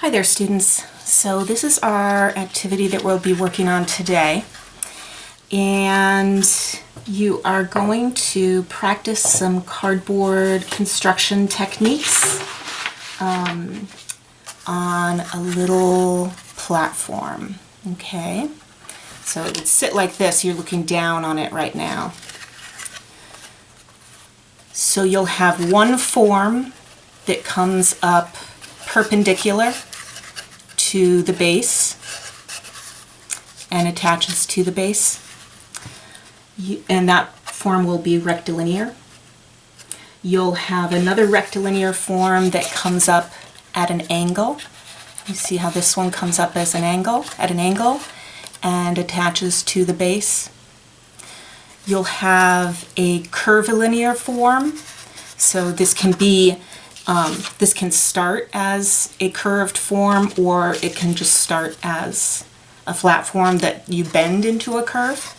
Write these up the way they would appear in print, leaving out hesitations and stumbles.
Hi there, students. So this is our activity that we'll be working on today, and you are going to practice some cardboard construction techniques on a little platform. Okay, so it would sit like this. You're looking down on it right now. So you'll have one form that comes up perpendicular to the base and attaches to the base, and that form will be rectilinear. You'll have another rectilinear form that comes up at an angle. You see how this one comes up as an angle, at an angle, and attaches to the base. You'll have a curvilinear form, so this can be this can start as a curved form, or it can just start as a flat form that you bend into a curve.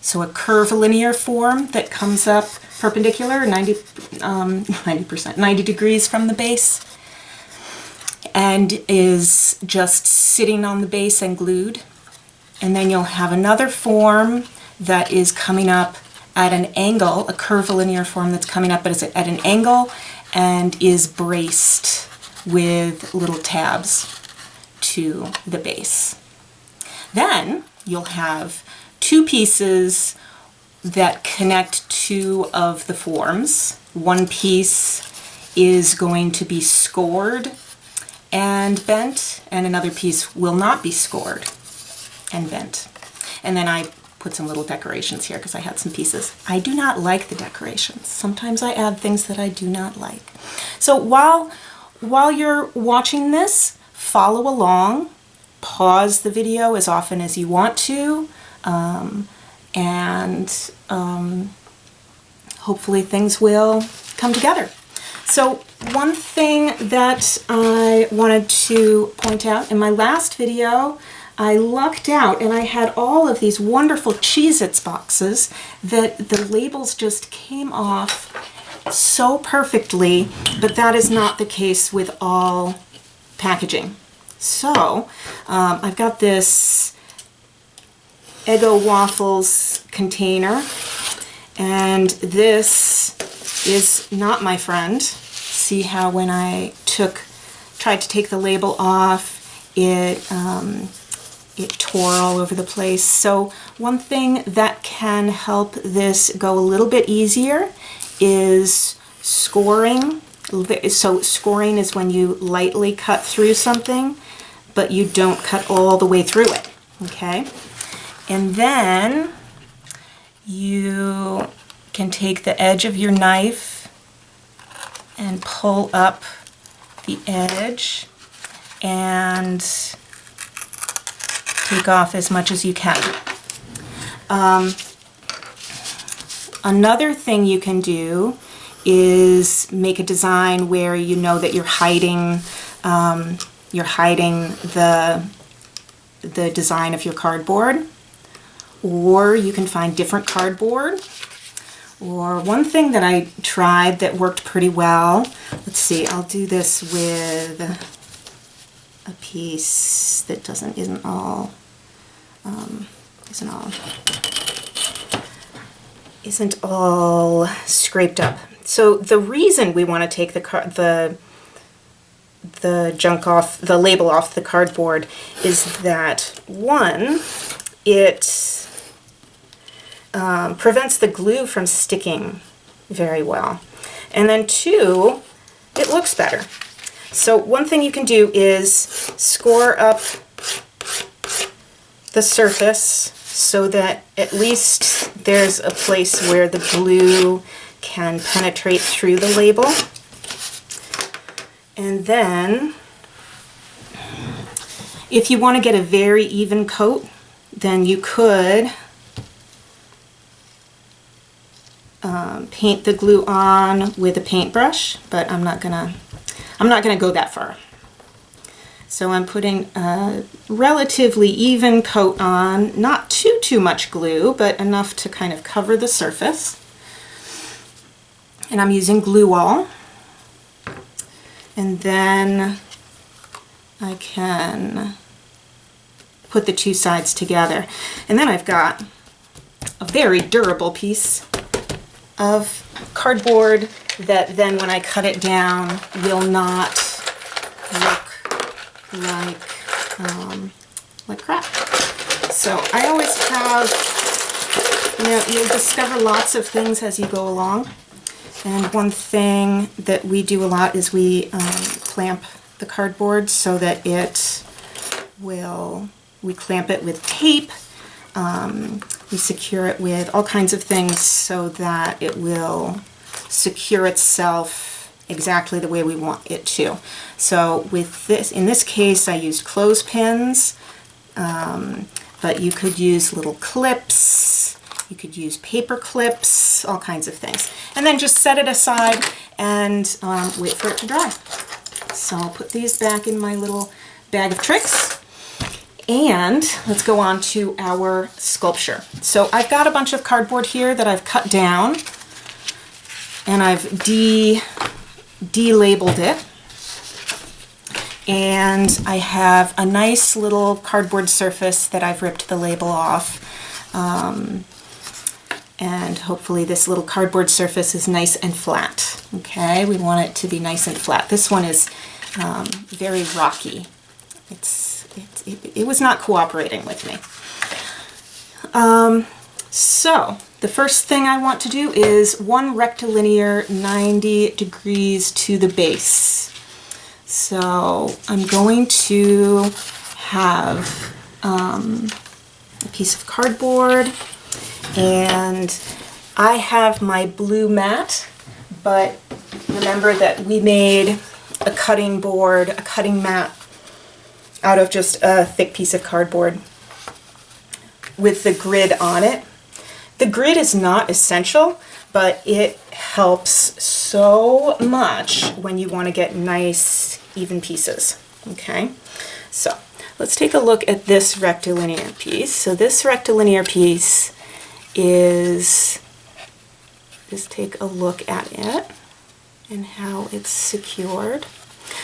So a curvilinear form that comes up perpendicular, 90 degrees from the base, and is just sitting on the base and glued. And then you'll have another form that is coming up at an angle, a curvilinear form that's coming up at an angle and is braced with little tabs to the base. Then you'll have two pieces that connect two of the forms. One piece is going to be scored and bent, and another piece will not be scored and bent. And then I put some little decorations here because I had some pieces. I do not like the decorations. Sometimes I add things that I do not like. So while you're watching this, follow along, pause the video as often as you want to, and hopefully things will come together. So one thing that I wanted to point out, in my last video, I lucked out and I had all of these wonderful Cheez-Its boxes that the labels just came off so perfectly, but that is not the case with all packaging. So I've got this Eggo Waffles container, and this is not my friend. See how when I tried to take the label off, it tore all over the place. So one thing that can help this go a little bit easier is scoring. So scoring is when you lightly cut through something, but you don't cut all the way through it, okay? And then you can take the edge of your knife and pull up the edge and take off as much as you can. Another thing you can do is make a design where you know that you're hiding the design of your cardboard, or you can find different cardboard. Or one thing that I tried that worked pretty well, let's see, I'll do this with a piece that isn't all scraped up. So the reason we want to take the junk off, the label off the cardboard, is that one, it prevents the glue from sticking very well, and then two, it looks better. So one thing you can do is score up the surface so that at least there's a place where the glue can penetrate through the label. And then if you want to get a very even coat, then you could paint the glue on with a paintbrush, but I'm not gonna go that far. So I'm putting a relatively even coat on, not too much glue, but enough to kind of cover the surface. And I'm using Glue All. And then I can put the two sides together. And then I've got a very durable piece of cardboard that then when I cut it down will not look like crap. So I always have, you'll discover lots of things as you go along. And one thing that we do a lot is we clamp the cardboard so that we clamp it with tape. We secure it with all kinds of things so that it will secure itself exactly the way we want it to. So with this, in this case, I used clothespins, but you could use little clips, you could use paper clips, all kinds of things. And then just set it aside and wait for it to dry. So I'll put these back in my little bag of tricks. And let's go on to our sculpture. So I've got a bunch of cardboard here that I've cut down, and I've de-labeled it. And I have a nice little cardboard surface that I've ripped the label off. And hopefully this little cardboard surface is nice and flat. Okay, we want it to be nice and flat. This one is very rocky. It was not cooperating with me. So the first thing I want to do is one rectilinear 90 degrees to the base. So I'm going to have a piece of cardboard, and I have my blue mat, but remember that we made a cutting board, a cutting mat out of just a thick piece of cardboard with the grid on it. The grid is not essential, but it helps so much when you want to get nice, even pieces. Okay, so let's take a look at this rectilinear piece. So this rectilinear piece is, just take a look at it and how it's secured.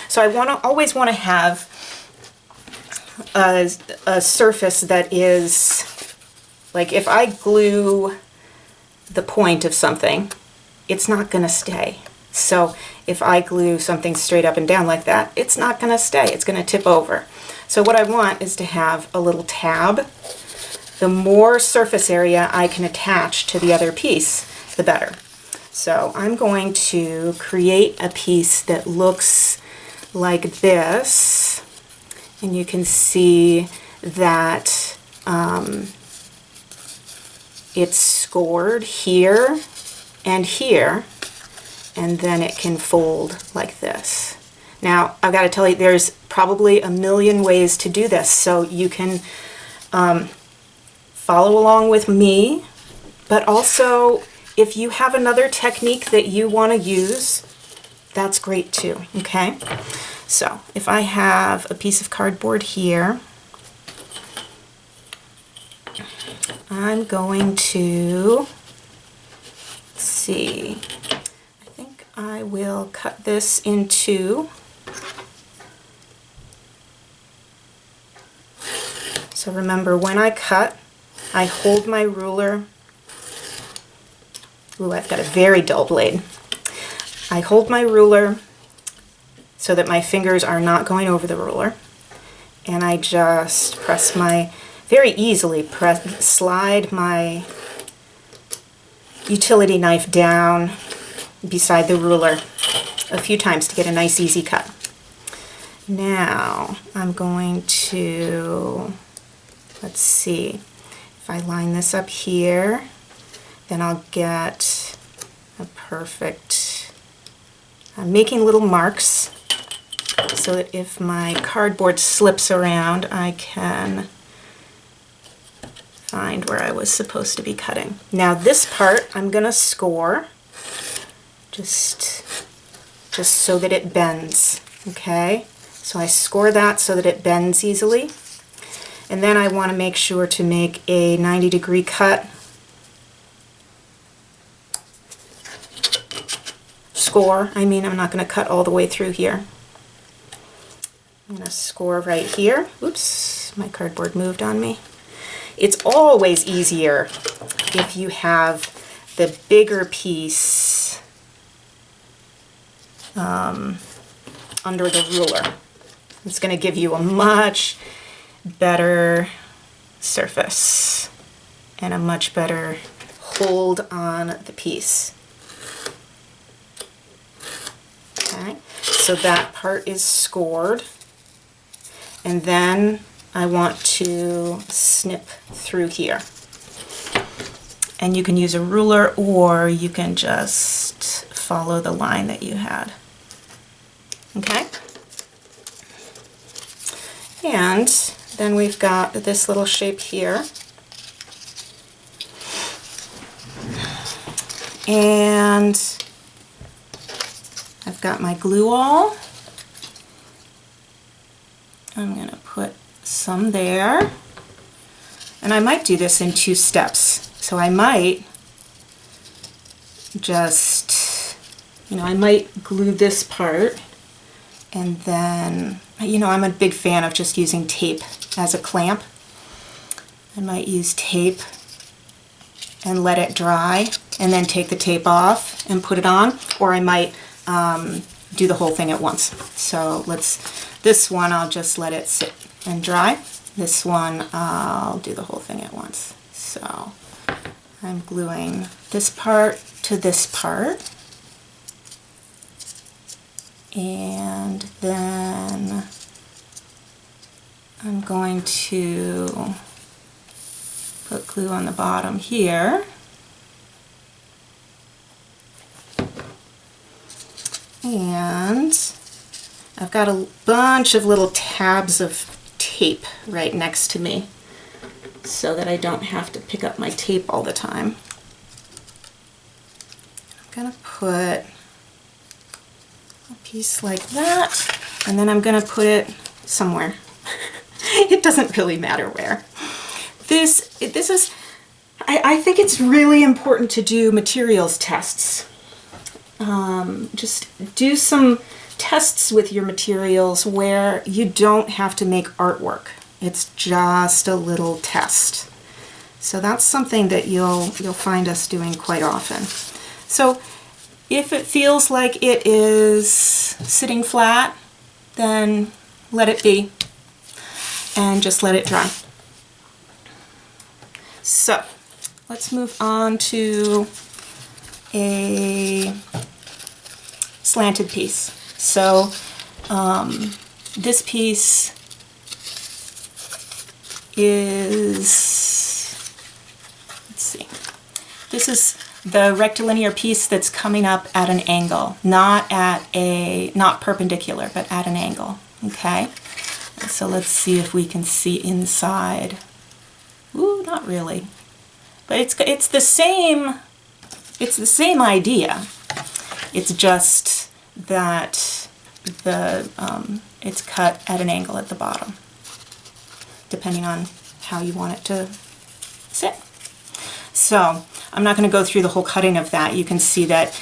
So I always want to have a surface that is, like, if I glue the point of something, it's not going to stay. So if I glue something straight up and down like that, it's not going to stay. It's going to tip over. So what I want is to have a little tab. The more surface area I can attach to the other piece, the better. So I'm going to create a piece that looks like this. And you can see that it's scored here and here, and then it can fold like this. Now, I've got to tell you, there's probably a million ways to do this, so you can follow along with me, but also if you have another technique that you want to use, that's great too, okay? So if I have a piece of cardboard here, I'm going to, let's see, I think I will cut this in two. So remember, when I cut, I hold my ruler. Ooh, I've got a very dull blade. I hold my ruler so that my fingers are not going over the ruler, and I just press very easily slide my utility knife down beside the ruler a few times to get a nice easy cut. Now I'm going to, let's see, if I line this up here, then I'll get a perfect, I'm making little marks so that if my cardboard slips around, I can find where I was supposed to be cutting. Now this part I'm going to score just so that it bends, okay? So I score that so that it bends easily. And then I want to make sure to make a 90-degree cut. Score, I mean, I'm not going to cut all the way through here. I'm going to score right here. Oops, my cardboard moved on me. It's always easier if you have the bigger piece under the ruler. It's going to give you a much better surface and a much better hold on the piece. Okay, so that part is scored. And then I want to snip through here. And you can use a ruler or you can just follow the line that you had. Okay? And then we've got this little shape here. And I've got my glue all. I'm going to put some there. And I might do this in 2 steps. So I might just, I might glue this part and then, I'm a big fan of just using tape as a clamp. I might use tape and let it dry and then take the tape off and put it on, or I might do the whole thing at once. So this one I'll just let it sit and dry. This one I'll do the whole thing at once. So I'm gluing this part to this part. And then I'm going to put glue on the bottom here. And I've got a bunch of little tabs of tape right next to me so that I don't have to pick up my tape all the time. I'm going to put a piece like that, and then I'm going to put it somewhere. It doesn't really matter where. This is, I think it's really important to do materials tests. Just do some tests with your materials where you don't have to make artwork. It's just a little test. So that's something that you'll find us doing quite often. So if it feels like it is sitting flat, then let it be and just let it dry. So let's move on to a slanted piece. So this piece is, let's see, this is the rectilinear piece that's coming up at an angle, not perpendicular, but at an angle. Okay, so let's see if we can see inside. Ooh, not really, but it's the same idea. It's just that it's cut at an angle at the bottom, depending on how you want it to sit. So I'm not going to go through the whole cutting of that. You can see that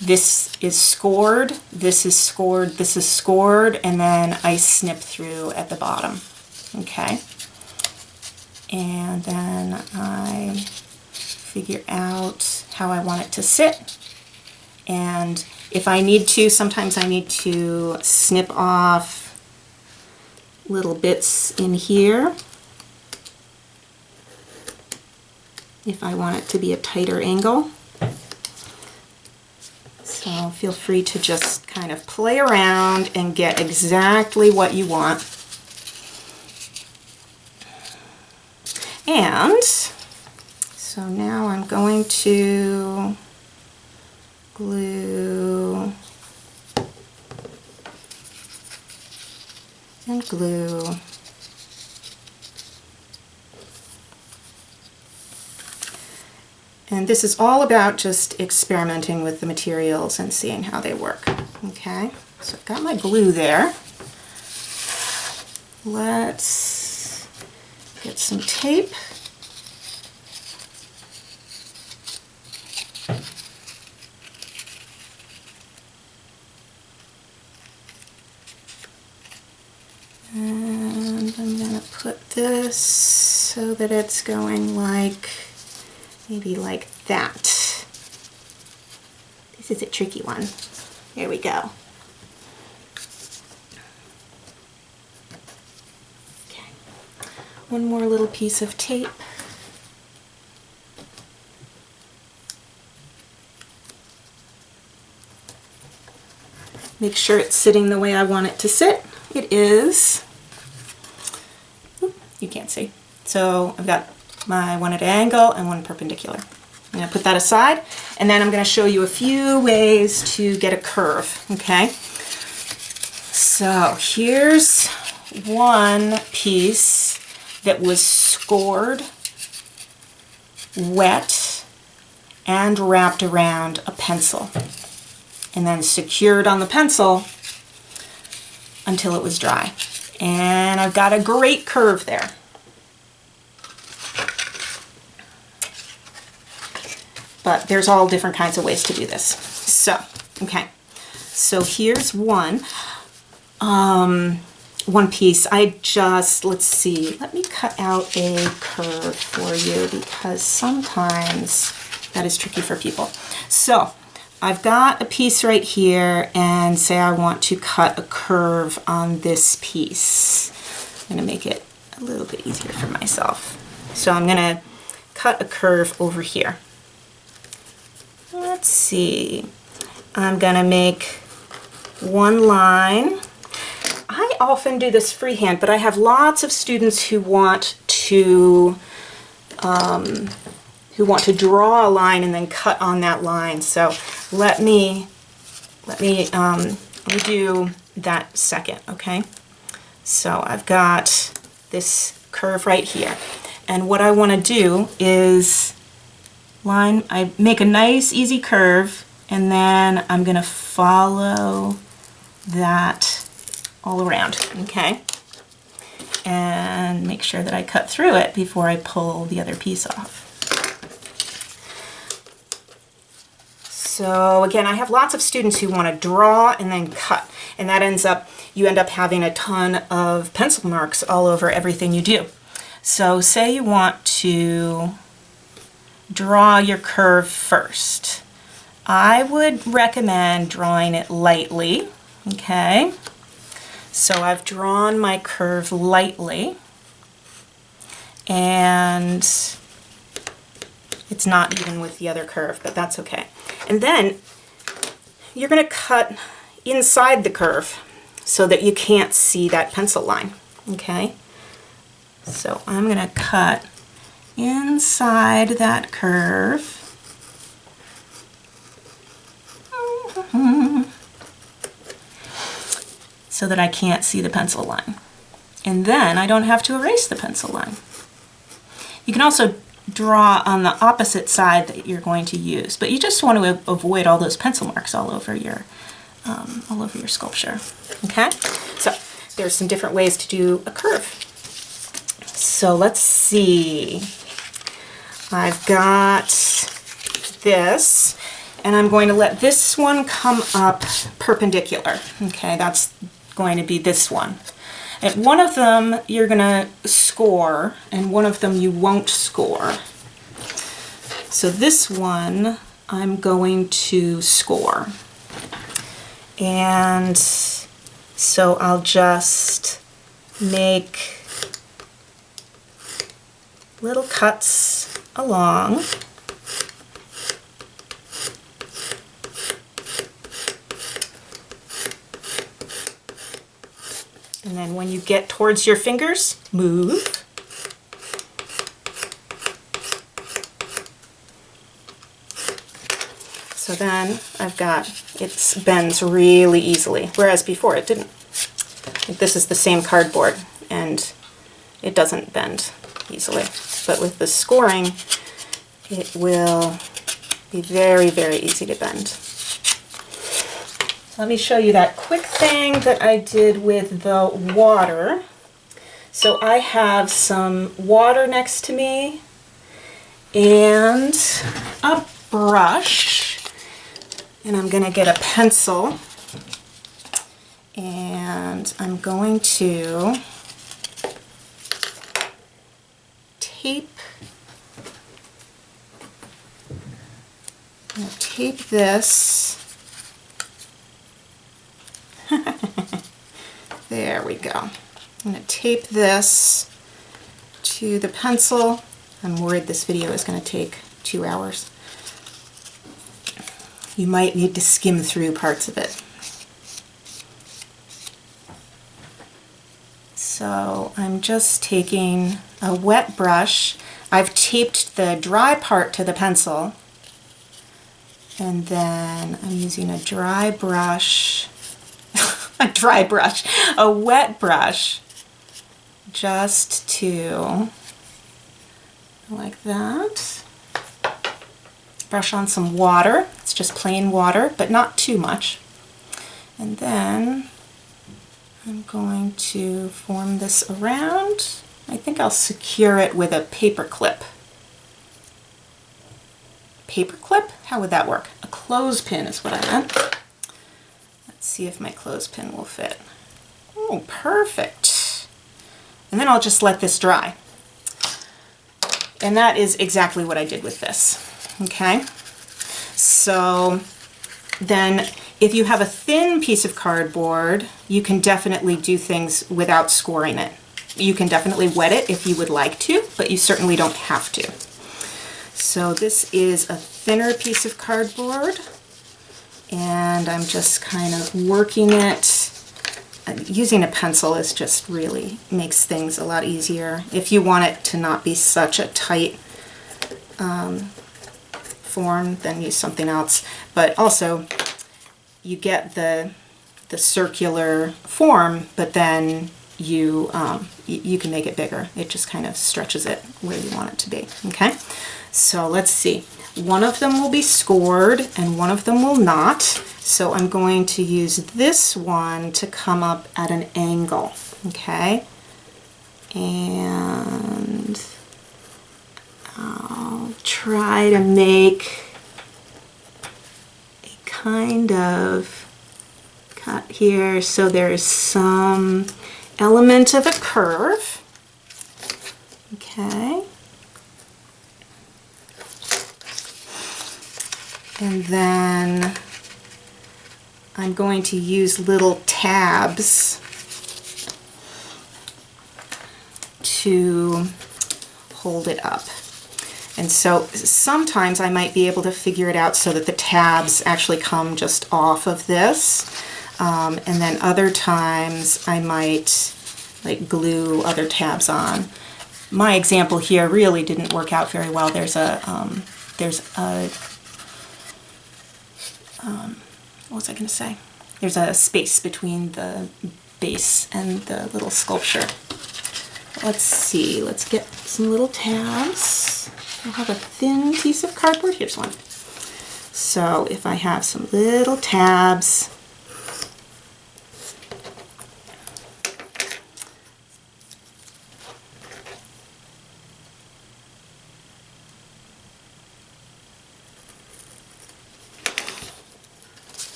this is scored, this is scored, this is scored, and then I snip through at the bottom. Okay, and then I figure out how I want it to sit. And if I need to, sometimes I need to snip off little bits in here if I want it to be a tighter angle. So feel free to just kind of play around and get exactly what you want. And so now I'm going to glue and glue. And this is all about just experimenting with the materials and seeing how they work. Okay, so I've got my glue there. Let's get some tape. I'm going to put this so that it's going like, maybe like that. This is a tricky one. There we go. Okay. One more little piece of tape. Make sure it's sitting the way I want it to sit. It is. You can't see. So I've got my one at an angle and one perpendicular. I'm going to put that aside, and then I'm going to show you a few ways to get a curve, okay? So here's one piece that was scored, wet, and wrapped around a pencil, and then secured on the pencil until it was dry. And I've got a great curve there. But there's all different kinds of ways to do this. So, okay. So here's one piece. Let's see, let me cut out a curve for you because sometimes that is tricky for people. So I've got a piece right here, and say I want to cut a curve on this piece. I'm going to make it a little bit easier for myself. So I'm going to cut a curve over here. Let's see. I'm going to make one line. I often do this freehand, but I have lots of students who want to draw a line and then cut on that line. So let me do that second, okay? So I've got this curve right here, and what I want to do is I make a nice easy curve, and then I'm going to follow that all around, okay? And make sure that I cut through it before I pull the other piece off. So again, I have lots of students who want to draw and then cut, and that you end up having a ton of pencil marks all over everything you do. So say you want to draw your curve first. I would recommend drawing it lightly, okay? So I've drawn my curve lightly, and it's not even with the other curve, but that's okay. And then you're going to cut inside the curve so that you can't see that pencil line, okay? So I'm going to cut inside that curve. So that I can't see the pencil line. And then I don't have to erase the pencil line. You can also draw on the opposite side that you're going to use, but you just want to avoid all those pencil marks all over your sculpture. Okay? So there's some different ways to do a curve. So let's see. I've got this, and I'm going to let this one come up perpendicular. Okay, that's going to be this one. And one of them you're going to score, and one of them you won't score. So this one I'm going to score. And so I'll just make little cuts along. And then when you get towards your fingers, move. So then I've got, it bends really easily, whereas before it didn't. This is the same cardboard and it doesn't bend easily. But with the scoring, it will be very, very easy to bend. Let me show you that quick thing that I did with the water. So I have some water next to me and a brush, and I'm going to get a pencil, and I'm going to tape. I'm going to tape this. There we go. I'm going to tape this to the pencil. I'm worried this video is going to take 2 hours. You might need to skim through parts of it. So I'm just taking a wet brush. I've taped the dry part to the pencil, and then I'm using a dry brush, a wet brush, just to, like that, brush on some water. It's just plain water, but not too much. And then I'm going to form this around. I think I'll secure it with a paper clip. Paper clip? How would that work? A clothespin is what I meant. Let's see if my clothespin will fit. Oh, perfect. And then I'll just let this dry. And that is exactly what I did with this. Okay? So then if you have a thin piece of cardboard, you can definitely do things without scoring it. You can definitely wet it if you would like to, but you certainly don't have to. So this is a thinner piece of cardboard, and I'm just kind of working it. Using a pencil is just really makes things a lot easier. If you want it to not be such a tight form, then use something else. But also, you get the circular form, but then you can make it bigger. It just kind of stretches it where you want it to be. Okay, so let's see. One of them will be scored and one of them will not. So I'm going to use this one to come up at an angle. Okay, and I'll try to make a kind of cut here so there's some element of a curve. Okay. And then I'm going to use little tabs to hold it up. And so sometimes I might be able to figure it out so that the tabs actually come just off of this. And then other times I might like glue other tabs on. My example here really didn't work out very well. There's a what was I going to say? There's a space between the base and the little sculpture. Let's see, let's get some little tabs. I'll have a thin piece of cardboard. Here's one. So if I have some little tabs,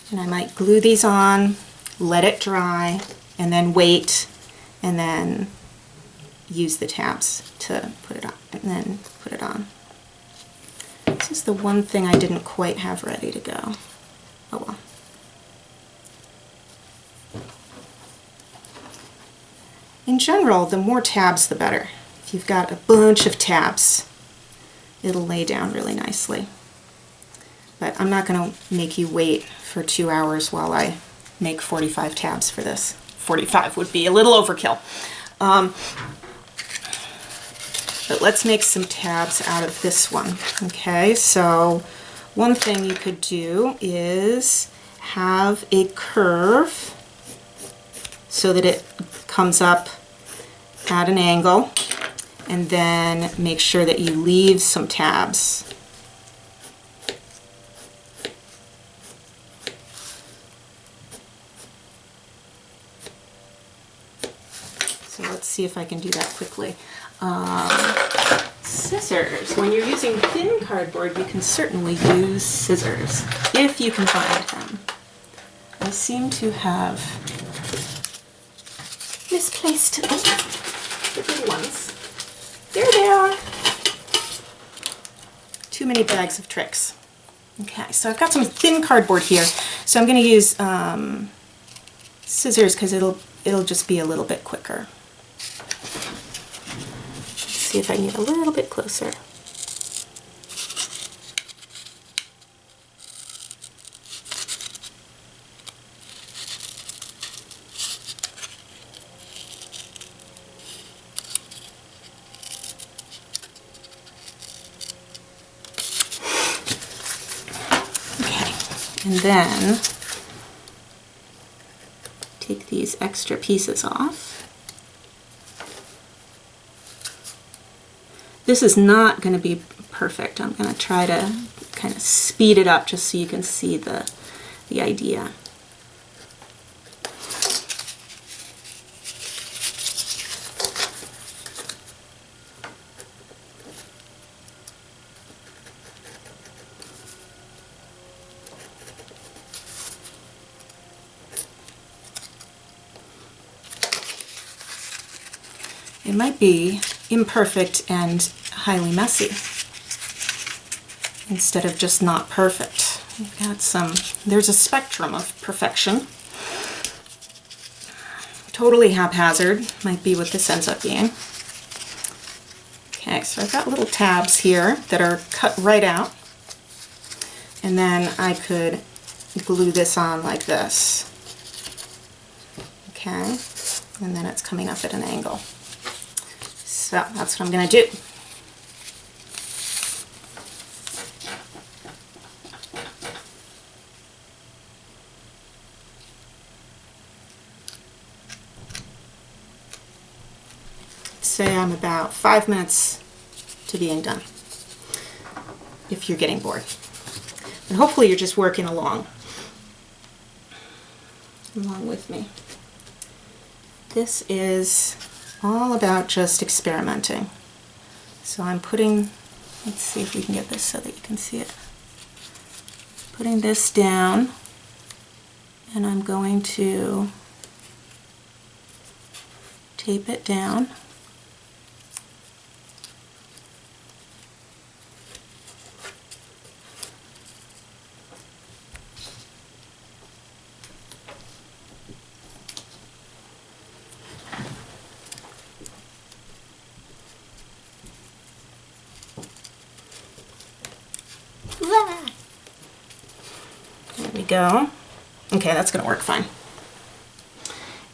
and I might glue these on, let it dry, and then wait, and then use the tabs to put it on, and then put it on. This is the one thing I didn't quite have ready to go. Oh well. In general, the more tabs the better. If you've got a bunch of tabs, it'll lay down really nicely. But I'm not going to make you wait for 2 hours while I make 45 tabs for this. 45 would be a little overkill. But let's make some tabs out of this one. Okay, so one thing you could do is have a curve so that it comes up at an angle, and then make sure that you leave some tabs. So let's see if I can do that quickly. Scissors. When you're using thin cardboard, you can certainly use scissors, if you can find them. I seem to have misplaced them. the good ones. There they are. Too many bags of tricks. Okay, so I've got some thin cardboard here, so I'm going to use scissors because it'll just be a little bit quicker. Let's see if I can get a little bit closer. And then take these extra pieces off. This is not going to be perfect. I'm going to try to kind of speed it up just so you can see the idea. It might be imperfect and highly messy instead of just not perfect. We've got there's a spectrum of perfection. Totally haphazard might be what this ends up being. Okay, so I've got little tabs here that are cut right out, and then I could glue this on like this. Okay, and then it's coming up at an angle. So that's what I'm going to do. Say I'm about 5 minutes to being done, if you're getting bored. And hopefully you're just working along with me. This is all about just experimenting. So I'm putting, let's see if we can get this so that you can see it. Putting this down, and I'm going to tape it down. There we go. Okay, that's going to work fine.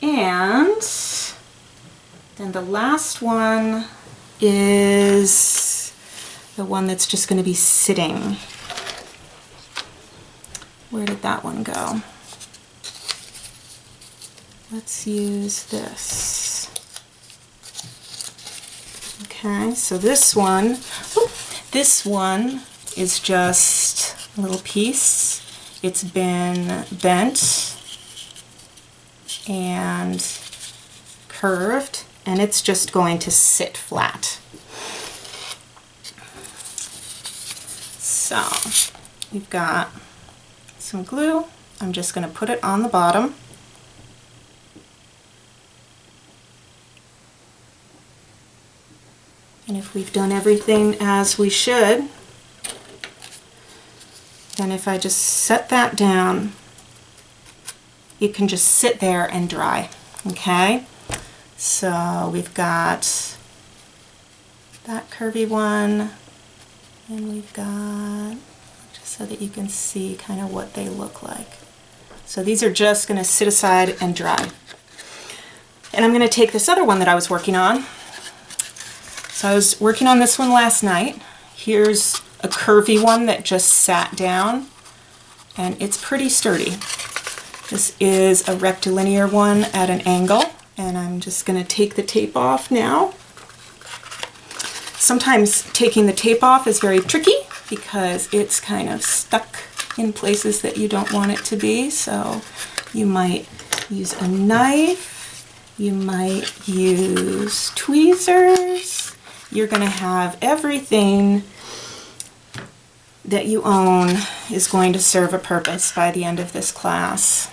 And then the last one is the one that's just going to be sitting. Where did that one go? Let's use this. Okay, so this one is just a little piece. It's been bent and curved, and it's just going to sit flat. So we've got some glue. I'm just going to put it on the bottom. And if we've done everything as we should, then if I just set that down, it can just sit there and dry. Okay? So we've got that curvy one, and we've got, just so that you can see kind of what they look like. So these are just going to sit aside and dry. And I'm going to take this other one that I was working on. So I was working on this one last night. Here's a curvy one that just sat down, and it's pretty sturdy. This is a rectilinear one at an angle, and I'm just going to take the tape off now. Sometimes taking the tape off is very tricky because it's kind of stuck in places that you don't want it to be, so you might use a knife, you might use tweezers. You're going to have everything that you own is going to serve a purpose by the end of this class.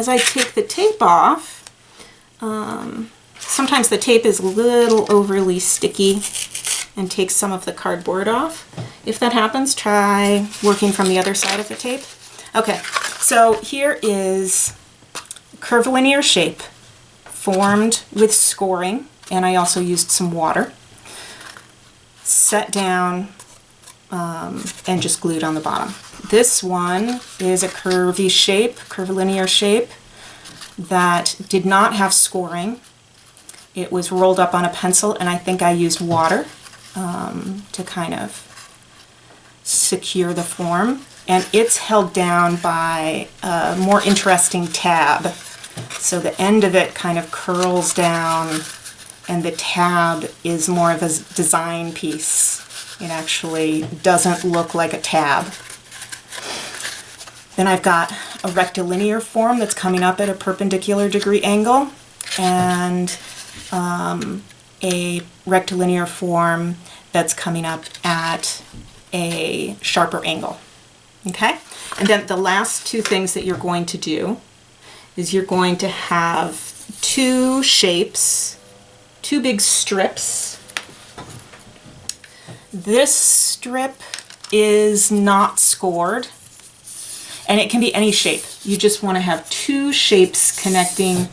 as I take the tape off, sometimes the tape is a little overly sticky and takes some of the cardboard off. If that happens, try working from the other side of the tape. Okay, so here is curvilinear shape formed with scoring, and I also used some water, set down and just glued on the bottom. This one is a curvilinear shape that did not have scoring. It was rolled up on a pencil, and I think I used water to kind of secure the form. And it's held down by a more interesting tab. So the end of it kind of curls down, and the tab is more of a design piece. It actually doesn't look like a tab. Then I've got a rectilinear form that's coming up at a perpendicular degree angle, and a rectilinear form that's coming up at a sharper angle. Okay? And then the last two things that you're going to do is you're going to have two shapes, two big strips. This strip is not scored, and it can be any shape. You just want to have two shapes connecting,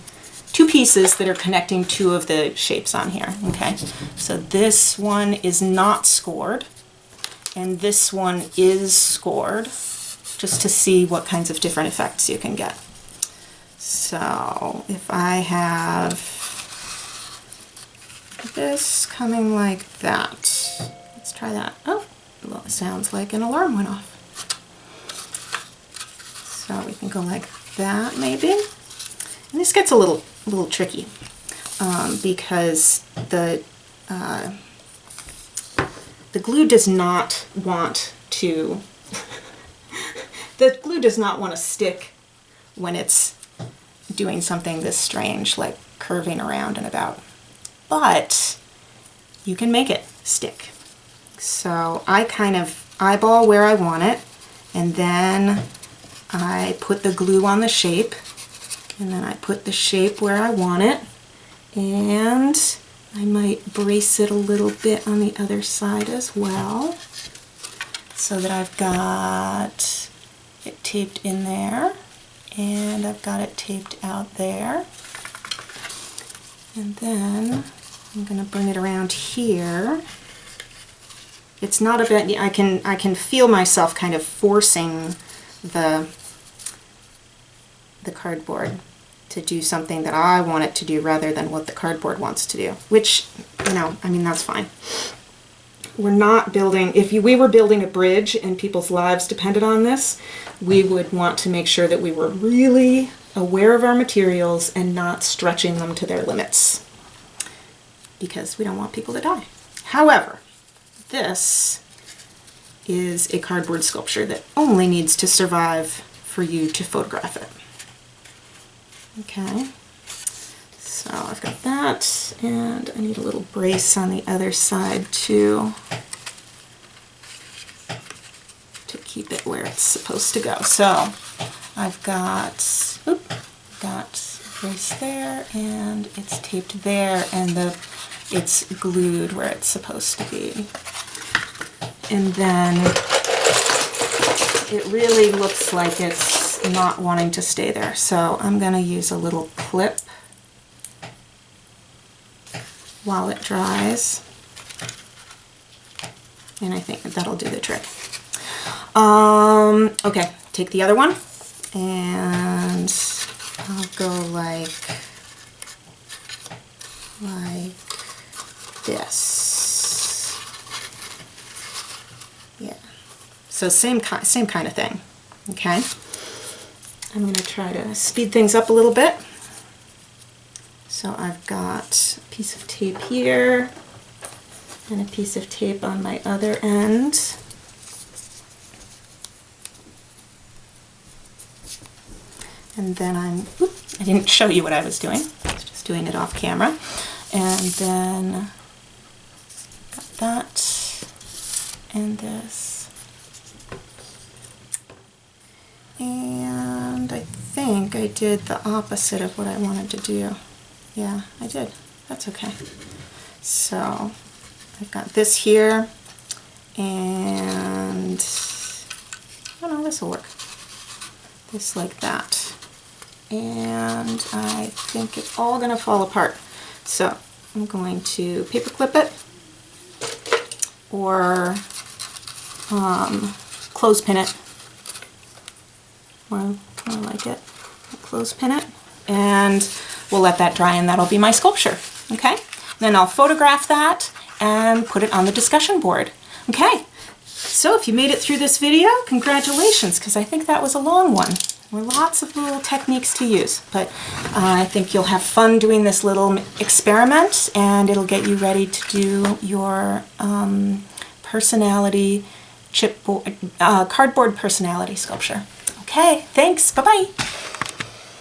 two pieces that are connecting two of the shapes on here. Okay, so this one is not scored, and this one is scored, just to see what kinds of different effects you can get. So if I have this coming like that, let's try that. Oh, well, it sounds like an alarm went off. So we can go like that maybe. And this gets a little tricky because the glue does not want to the glue does not want to stick when it's doing something this strange, like curving around and about. But you can make it stick. So I kind of eyeball where I want it, and then I put the glue on the shape, and then I put the shape where I want it, and I might brace it a little bit on the other side as well, so that I've got it taped in there, and I've got it taped out there. And then I'm going to bring it around here. It's not a bit, I can feel myself kind of forcing the cardboard to do something that I want it to do rather than what the cardboard wants to do, which, you know, I mean, that's fine. We're not building, if we were building a bridge and people's lives depended on this, we would want to make sure that we were really aware of our materials and not stretching them to their limits, because we don't want people to die. However, this is a cardboard sculpture that only needs to survive for you to photograph it. Okay, so I've got that, and I need a little brace on the other side too, to keep it where it's supposed to go. So I've got, got brace there, and it's taped there, and it's glued where it's supposed to be. And then it really looks like it's not wanting to stay there. So I'm going to use a little clip while it dries. And I think that'll do the trick. Okay, take the other one, and I'll go like this. Yeah. So same kind of thing. Okay. I'm going to try to speed things up a little bit. So I've got a piece of tape here and a piece of tape on my other end. And then I didn't show you what I was doing. I was just doing it off camera. And then got that and this. And I think I did the opposite of what I wanted to do. Yeah, I did. That's okay. So I've got this here, and oh no, this will work. Just like that. And I think it's all going to fall apart. So I'm going to paper clip it or clothespin it. Well, I like it. Clothespin it, and we'll let that dry, and that'll be my sculpture. Okay? Then I'll photograph that and put it on the discussion board. Okay? So if you made it through this video, congratulations, because I think that was a long one. There were lots of little techniques to use, but I think you'll have fun doing this little experiment, and it'll get you ready to do your personality chipboard, cardboard personality sculpture. Okay, thanks. Bye-bye.